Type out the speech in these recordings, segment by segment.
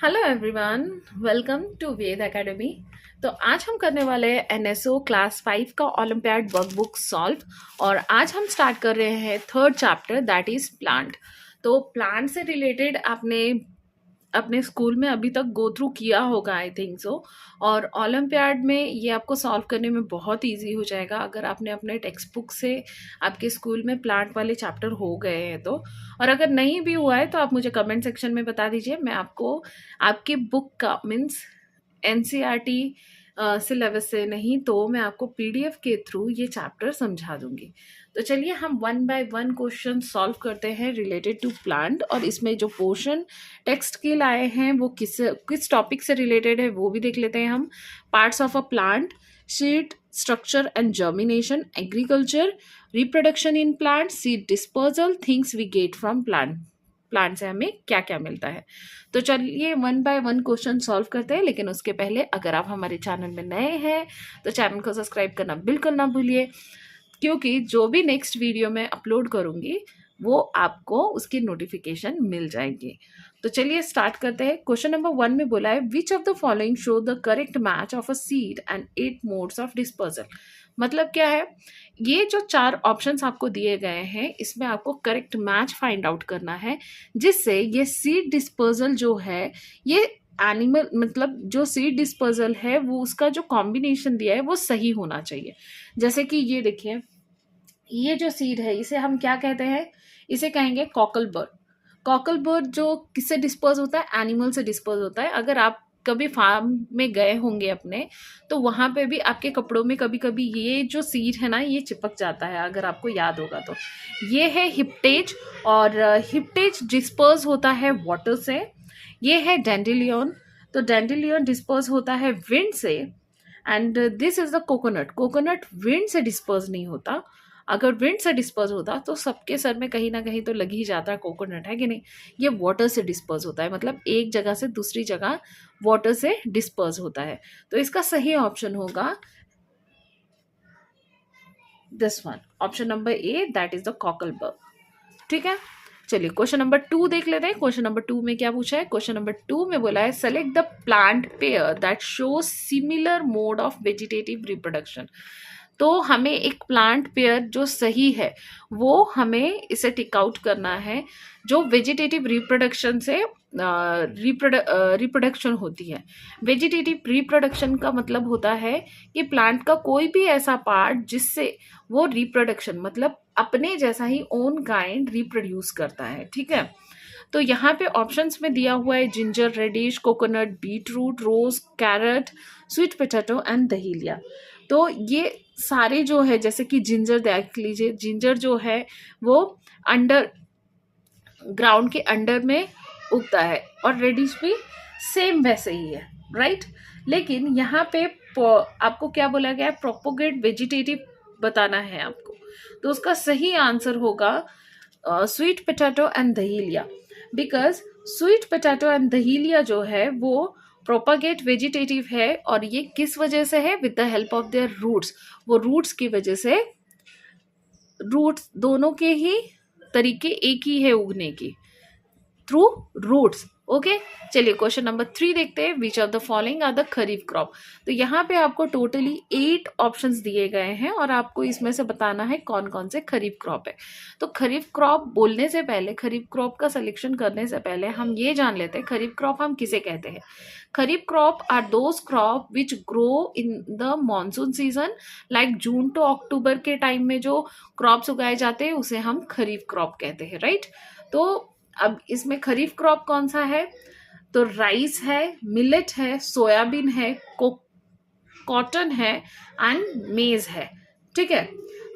Hello everyone, welcome to Ved academy. तो आज हम करने वाले हैं एनएसओ क्लास 5 का ओलंपियाड वर्कबुक सॉल्व। और आज हम स्टार्ट कर रहे हैं third chapter, that is plant. तो प्लांट से रिलेटेड आपने अपने स्कूल में अभी तक गो थ्रू किया होगा, आई थिंक सो। और ओलंपियाड में ये आपको सॉल्व करने में बहुत इजी हो जाएगा अगर आपने अपने टेक्स्ट बुक से आपके स्कूल में प्लांट वाले चैप्टर हो गए हैं तो। और अगर नहीं भी हुआ है तो आप मुझे कमेंट सेक्शन में बता दीजिए, मैं आपको आपकी बुक का मीन्स एनसीईआरटी सिलेबस से नहीं तो मैं आपको पीडीएफ के थ्रू ये चैप्टर समझा दूंगी। तो चलिए हम one by one question solve करते हैं रिलेटेड टू प्लांट। और इसमें जो पोर्शन टेक्स्ट के लाए हैं वो किस टॉपिक से रिलेटेड है वो भी देख लेते हैं हम। Parts of a plant, seed structure and germination, agriculture, reproduction in plant, seed dispersal, things we get from plant से हमें क्या क्या मिलता है। तो चलिए one by one question solve करते हैं। लेकिन उसके पहले अगर आप हमारे चैनल में नए हैं तो चैनल को सब्सक्राइब करना बिल्कुल ना भूलिए, क्योंकि जो भी नेक्स्ट वीडियो मैं अपलोड करूंगी वो आपको उसकी नोटिफिकेशन मिल जाएगी। तो चलिए स्टार्ट करते हैं। क्वेश्चन नंबर 1 में बोला है विच of the following show the correct match of a seed and 8 modes of dispersal. मतलब क्या है, ये जो 4 ऑप्शंस आपको दिए गए हैं इसमें आपको करेक्ट मैच फाइंड आउट करना है, जिससे ये सीड डिस्पर्सल जो है ये एनिमल मतलब जो सीड डिस्पर्सल है वो उसका जो कॉम्बिनेशन दिया है वो सही होना चाहिए। जैसे कि ये देखिए, ये जो सीड है इसे हम क्या कहते हैं, इसे कहेंगे कॉकल बर्ड। कॉकल बर्ड जो किससे डिस्पर्स होता है, एनिमल से डिस्पर्स होता है। अगर आप कभी फार्म में गए होंगे अपने, तो वहां पे भी आपके कपड़ों में कभी कभी ये जो सीड है ना ये चिपक जाता है, अगर आपको याद होगा तो। ये है हिप्टेज, और हिप्टेज डिस्पर्स होता है वाटर से। ये है डेंडेलियन, तो डेंडेलियन डिस्पर्स होता है विंड से। And this is the coconut. Coconut wind से डिस्पर्स नहीं होता। अगर विंड से डिस्पर्स होता तो सबके सर में कहीं ना कहीं तो लग ही जाता है कोकोनट, है कि नहीं। ये वाटर से डिस्पर्स होता है, मतलब एक जगह से दूसरी जगह वाटर से डिस्पर्स होता है। तो इसका सही ऑप्शन होगा this one, option number A, that is the cockle bird. ठीक है, चलिए क्वेश्चन नंबर 2 देख लेते हैं। क्वेश्चन नंबर 2 में क्या पूछा है, क्वेश्चन नंबर 2 में बोला है select the plant pair that show similar mode of vegetative reproduction. तो हमें एक प्लांट पेयर जो सही है वो हमें इसे टिक आउट करना है, जो वेजिटेटिव रिप्रोडक्शन से रिप्रोडक्शन होती है। वेजिटेटिव रिप्रोडक्शन का मतलब होता है कि प्लांट का कोई भी ऐसा पार्ट जिससे वो रिप्रोडक्शन मतलब अपने जैसा ही ओन काइंड रिप्रोड्यूस करता है। ठीक है, तो यहाँ पे ऑप्शंस में दिया हुआ है ginger, radish, coconut, beetroot, rose, carrot, sweet potato and dahlia. तो ये सारे जो है, जैसे कि जिंजर देख लीजिए, जिंजर जो है वो अंडर ग्राउंड के अंडर में उगता है, और रेडिश भी सेम वैसे ही है, राइट। लेकिन यहाँ पे आपको क्या बोला गया है, प्रोपोगेट वेजिटेटिव बताना है आपको। तो उसका सही आंसर होगा sweet potato and dahlia, because sweet potato and dahlia जो है वो प्रोपागेट वेजिटेटिव है। और ये किस वजह से है, with the help of their roots. वो रूट्स की वजह से, रूट्स दोनों के ही तरीके एक ही है उगने की, थ्रू रूट्स। ओके, चलिए क्वेश्चन नंबर 3 देखते हैं। Which of the following are the kharif crop. तो यहाँ पे आपको टोटली 8 ऑप्शंस दिए गए हैं और आपको इसमें से बताना है कौन कौन से खरीफ क्रॉप है। तो खरीफ क्रॉप बोलने से पहले, खरीफ क्रॉप का सिलेक्शन करने से पहले हम ये जान लेते हैं खरीफ क्रॉप हम किसे कहते हैं। Kharif crop are those crop which grow in the monsoon season, like June to October के टाइम में जो क्रॉप्स उगाए जाते हैं उसे हम खरीफ क्रॉप कहते हैं, राइट। तो अब इसमें खरीफ क्रॉप कौन सा है, तो राइस है, मिलेट है, सोयाबीन है, कॉटन है एंड मेज है। ठीक है,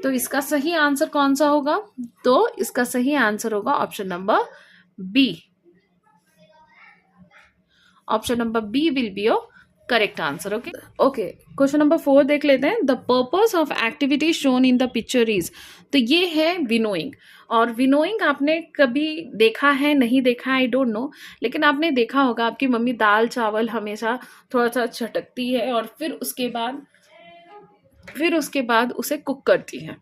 तो इसका सही आंसर कौन सा होगा, तो इसका सही आंसर होगा option number B. Option number B will be your correct answer. Okay okay, question number 4 देख लेते हैं। The purpose of activity shown in the picture is. तो ये है विनोइंग। और विनोइंग आपने कभी देखा है नहीं देखा, आई डोंट नो, लेकिन आपने देखा होगा आपकी मम्मी दाल चावल हमेशा थोड़ा सा छटकती है और फिर उसके बाद उसे कुक करती है।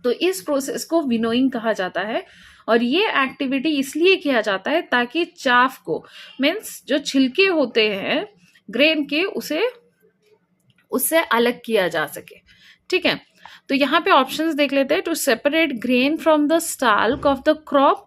तो इस प्रोसेस को विनोइंग कहा जाता है और ये एक्टिविटी इसलिए किया जाता है ताकि चाफ को, मीन्स जो छिलके होते हैं ग्रेन के, उसे उससे अलग किया जा सके। ठीक है, तो यहाँ पे ऑप्शंस देख लेते हैं। To separate grain from the stalk of the crop,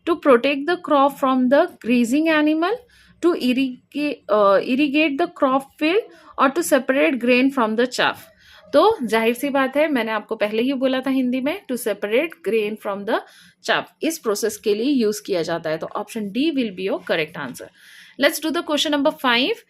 to protect the crop from the grazing animal, to irrigate the crop field, और to separate grain from the chaff. तो जाहिर सी बात है, मैंने आपको पहले ही बोला था हिंदी में, to separate grain from the chaff इस प्रोसेस के लिए यूज किया जाता है। तो option D will be your correct answer. Let's do the question number 5।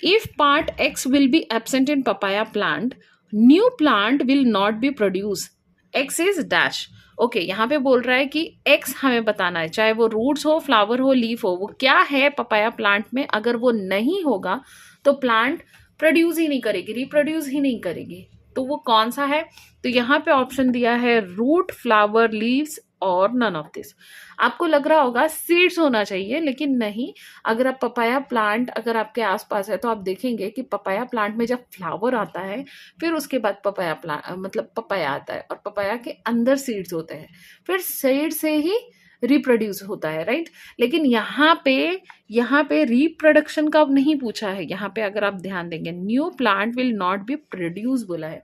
If part X will be absent in papaya plant, new plant will not be produced. X is dash. Okay यहाँ पे बोल रहा है कि X हमें बताना है, चाहे वो रूट्स हो, फ्लावर हो, लीफ हो, वो क्या है पपाया प्लांट में। अगर वो नहीं होगा तो प्लांट प्रोड्यूस ही नहीं करेगी, रिप्रोड्यूस ही नहीं करेगी। तो वो कौन सा है? तो यहाँ पे ऑप्शन दिया है रूट, फ्लावर, लीव्स और नन ऑफ दिस। आपको लग रहा होगा सीड्स होना चाहिए, लेकिन नहीं। अगर आप पपाया प्लांट अगर आपके आसपास है तो आप देखेंगे कि पपाया प्लांट में जब फ्लावर आता है फिर उसके बाद पपाया प्लांट मतलब पपाया आता है और पपाया के अंदर सीड्स होते हैं, फिर सीड से ही रिप्रोड्यूस होता है, राइट। लेकिन यहाँ पे रिप्रोडक्शन का नहीं पूछा है। यहाँ पे अगर आप ध्यान देंगे new plant will not be produce बोला है,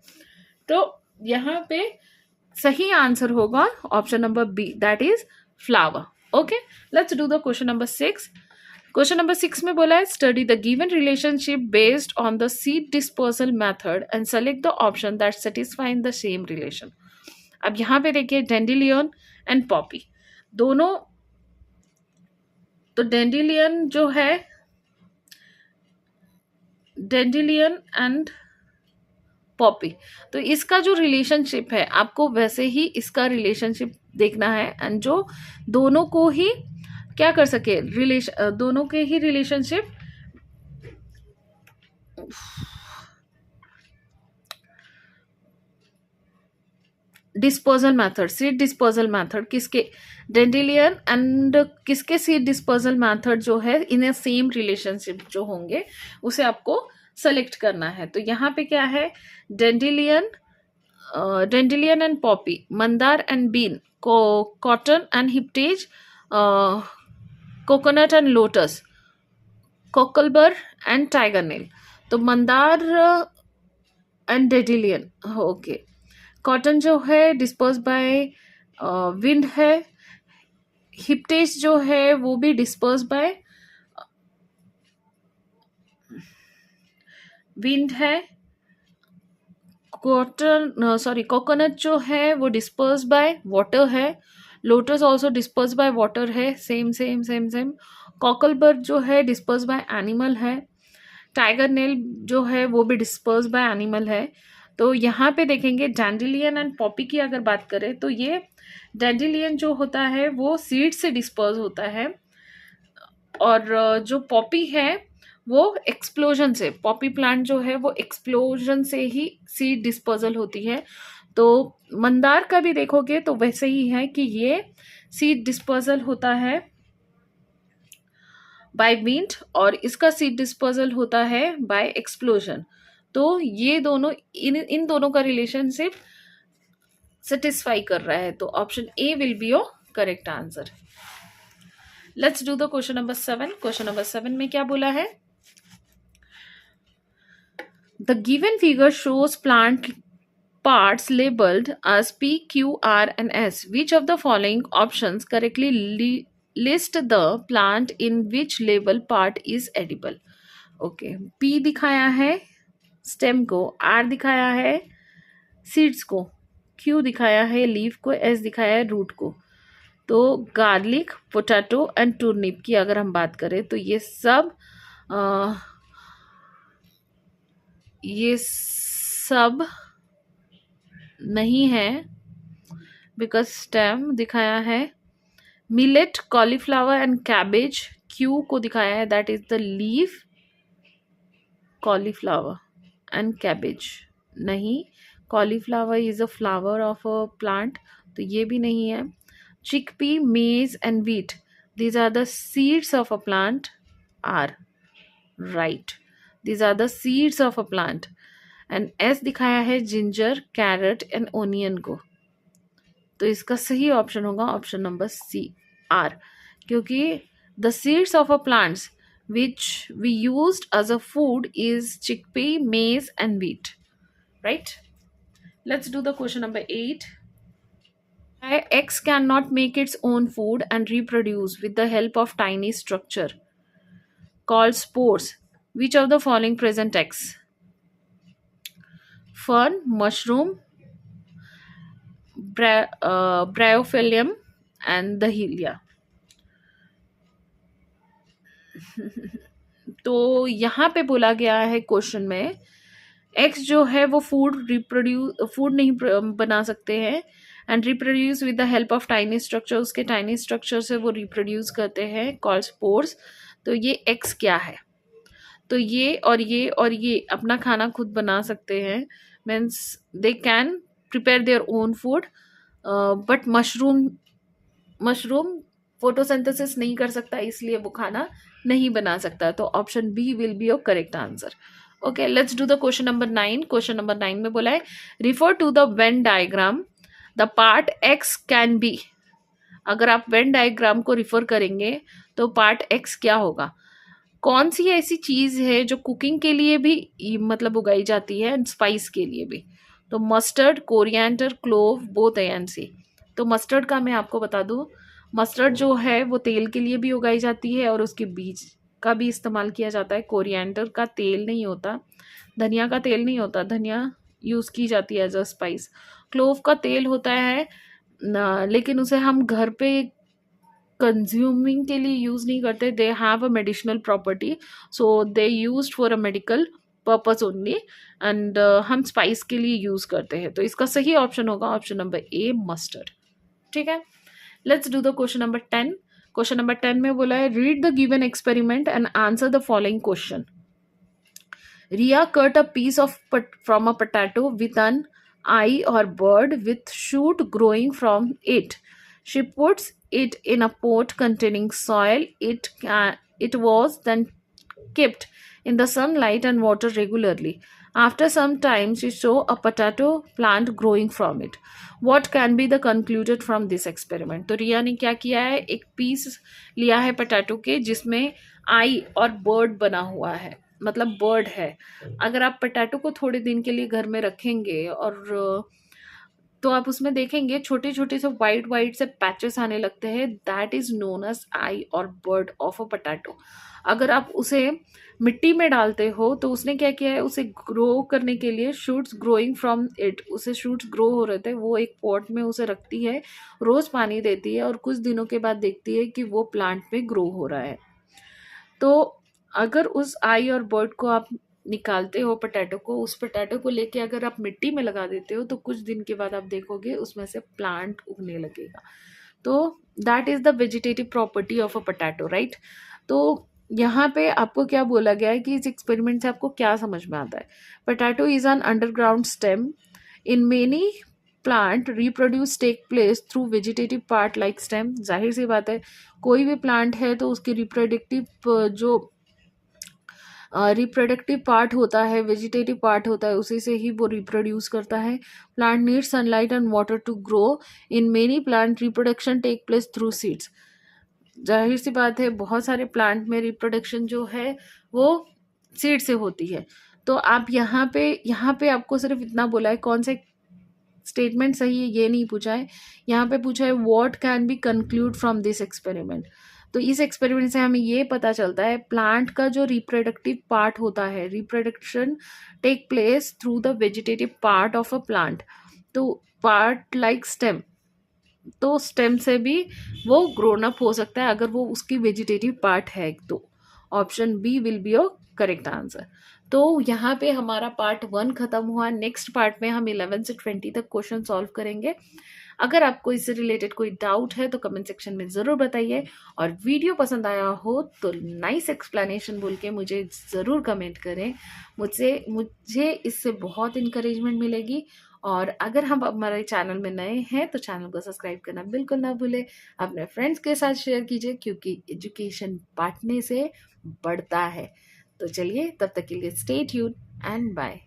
तो यहाँ पे सही आंसर होगा option number B, that is flower. Okay, let's do the question number 6। Question number 6 में बोला है study the given relationship based on the seed dispersal method and select the option that satisfy the same relation. अब यहाँ पे देखिए dandelion and Poppy दोनों, तो dandelion जो है, डेंडिलियन एंड पॉपी, तो इसका जो रिलेशनशिप है आपको वैसे ही इसका रिलेशनशिप देखना है, एंड जो दोनों को ही क्या कर सके, दोनों के ही relationship disposal method, seed disposal method किसके, डेंडिलियन एंड किसके सीड डिस्पोजल मेथड जो है इन ए सेम रिलेशनशिप जो होंगे उसे आपको सेलेक्ट करना है। तो यहाँ पे क्या है, dandelion and poppy, mandar and bean, cotton and hiptage, coconut and lotus, cocklebur and tiger nail. तो mandar and dandelion, okay. Cotton जो है डिस्पर्स बाय विंड है, हिप्टेज जो है वो भी डिस्पर्स बाय विंड है, कोकोनट जो है वो डिस्पर्स बाय वाटर है, lotus also disperse by water है, सेम सेम सेम सेम। कॉकलबर्ड जो है डिस्पर्स बाय एनिमल है, टाइगर नेल जो है वो भी डिस्पर्स बाय एनिमल है। तो यहाँ पे देखेंगे डैंडिलियन एंड पॉपी की अगर बात करें तो ये डैंडिलियन जो होता है वो सीड से डिस्पर्स होता है, और जो पॉपी है वो एक्सप्लोजन से, पॉपी प्लांट जो है वो एक्सप्लोजन से ही सीड डिस्पर्सल होती है। तो मंदार का भी देखोगे तो वैसे ही है कि ये सीड डिस्पर्सल होता है बाय विंड और इसका सीड डिस्पर्सल होता है बाय एक्सप्लोजन। तो ये दोनों इन दोनों का रिलेशनशिप सेटिस्फाई कर रहा है। तो option A will be your correct answer. Let's do the question number 7। Question number 7 में क्या बोला है, the given figure shows plant parts labeled as P, Q, R and S. Which of the following options correctly list the plant in which label part is edible? Okay, P दिखाया है stem को, R दिखाया है seeds को, Q दिखाया है leaf को, S दिखाया है रूट को। तो गार्लिक, पोटैटो एंड टूर्निप की अगर हम बात करें तो ये सब नहीं है, बिकॉज स्टेम दिखाया है। Millet, cauliflower and cabbage, Q को दिखाया है that is the leaf, cauliflower and cabbage नहीं, cauliflower is a flower of a plant, तो ये भी नहीं है। Chickpea, maize and wheat, these are the seeds of a plant, R right, these are the seeds of a plant. And S दिखाया है ginger, carrot and onion को, तो इसका सही ऑप्शन होगा ऑप्शन नंबर सी आर, क्योंकि the seeds of a plants which we used as a food is chickpea, maize and wheat, right? Let's do the question number 8. Why X cannot make its own food and reproduce with the help of tiny structure called spores? Which of the following present X? Fern, mushroom, bryophyllum and the helia. तो यहाँ पे बोला गया है question में x जो है वो फूड नहीं बना सकते हैं and reproduce with the help of tiny structure, उसके टाइनी स्ट्रक्चर से वो रिप्रोड्यूस करते हैं कॉल्ड स्पोर्स। तो ये एक्स क्या है? तो ये और ये अपना खाना खुद बना सकते हैं, means they can prepare their own food, but mushroom photosynthesis नहीं कर सकता, इसलिए वो खाना नहीं बना सकता। तो option B will be your correct answer. Okay, let's do the question number 9। Question number 9 में बोला है refer to the Venn diagram the part X can be. अगर आप वेन डायग्राम को रिफर करेंगे तो पार्ट एक्स क्या होगा? कौन सी ऐसी चीज है जो कुकिंग के लिए भी मतलब उगाई जाती है एंड स्पाइस के लिए भी? तो mustard, coriander, clove, both A and C. तो मस्टर्ड का मैं आपको बता दूं, मस्टर्ड जो है वो तेल के लिए भी उगाई जाती है और उसके बीज का भी इस्तेमाल किया जाता है। कोरिएंडर का तेल नहीं होता, धनिया का तेल नहीं होता, धनिया यूज़ की जाती है एज अ स्पाइस। क्लोव का तेल होता है लेकिन उसे हम घर पे कंज्यूमिंग के लिए यूज़ नहीं करते। They have a medicinal property, so they used for a medical purpose only, and हम स्पाइस के लिए यूज़ करते हैं। तो इसका सही ऑप्शन होगा ऑप्शन नंबर ए, मस्टर्ड। ठीक है, let's do the question number 10। Question number 10 में बोला है read the given experiment and answer the following question. Ria cut a piece of from a potato with an eye or bird with shoot growing from it. She puts it in a pot containing soil. It was then kept in the sunlight and water regularly. After some time, she saw a potato plant growing from it. What can be the concluded from this experiment? तो रिया ने क्या किया है, एक piece लिया है potato के जिसमें आई और बर्ड बना हुआ है, मतलब बर्ड है। अगर आप पोटैटो को थोड़े दिन के लिए घर में रखेंगे और तो आप उसमें देखेंगे छोटे छोटे से वाइट से पैचेस आने लगते हैं, that is known as eye और बर्ड ऑफ अ पोटैटो। अगर आप उसे मिट्टी में डालते हो तो उसने क्या किया है, उसे ग्रो करने के लिए शूट्स ग्रोइंग फ्रॉम इट, उसे शूट्स ग्रो हो रहे थे, वो एक पॉट में उसे रखती है, रोज पानी देती है और कुछ दिनों के बाद देखती है कि वो प्लांट में ग्रो हो रहा है। तो अगर उस आई और बर्ड को आप निकालते हो पोटैटो को, उस पोटैटो को लेके अगर आप मिट्टी में लगा देते हो तो कुछ दिन के बाद आप देखोगे उसमें से प्लांट उगने लगेगा। तो that is the vegetative property of a potato, right? तो यहाँ पे आपको क्या बोला गया है कि इस एक्सपेरिमेंट से आपको क्या समझ में आता है? Potato is an underground stem in many plant reproduce take place through vegetative part like stem. जाहिर सी बात है, कोई भी प्लांट है तो उसकी रिप्रोडक्टिव पार्ट होता है, वेजिटेटिव पार्ट होता है, उसी से ही वो रिप्रोड्यूस करता है। Plant need sunlight and water to grow. In many plant reproduction take place through seeds. जाहिर सी बात है, बहुत सारे प्लांट में रिप्रोडक्शन जो है वो सीड से होती है। तो आप यहाँ पे आपको सिर्फ इतना बोला है, कौन से स्टेटमेंट सही है ये नहीं पूछा है, यहाँ पे पूछा है what can be conclude from this experiment. तो इस एक्सपेरिमेंट से हमें ये पता चलता है प्लांट का जो रिप्रोडक्टिव पार्ट होता है, reproduction take place through the vegetative part of a plant. तो पार्ट लाइक स्टेम, तो स्टेम से भी वो ग्रोन अप हो सकता है अगर वो उसकी वेजिटेटिव पार्ट है। तो option B will be your correct answer. तो यहाँ पे हमारा पार्ट 1 खत्म हुआ। नेक्स्ट पार्ट में हम 11 से 20 तक क्वेश्चन सॉल्व करेंगे। अगर आपको इससे रिलेटेड कोई डाउट है तो कमेंट सेक्शन में ज़रूर बताइए, और वीडियो पसंद आया हो तो नाइस एक्सप्लेनेशन बोल के मुझे ज़रूर कमेंट करें। मुझे इससे बहुत इंकरेजमेंट मिलेगी। और अगर हम हमारे चैनल में नए हैं तो चैनल को सब्सक्राइब करना बिल्कुल ना भूलें। अपने फ्रेंड्स के साथ शेयर कीजिए, क्योंकि एजुकेशन बांटने से बढ़ता है। तो चलिए, तब तक के लिए स्टे ट्यून्ड एंड बाय।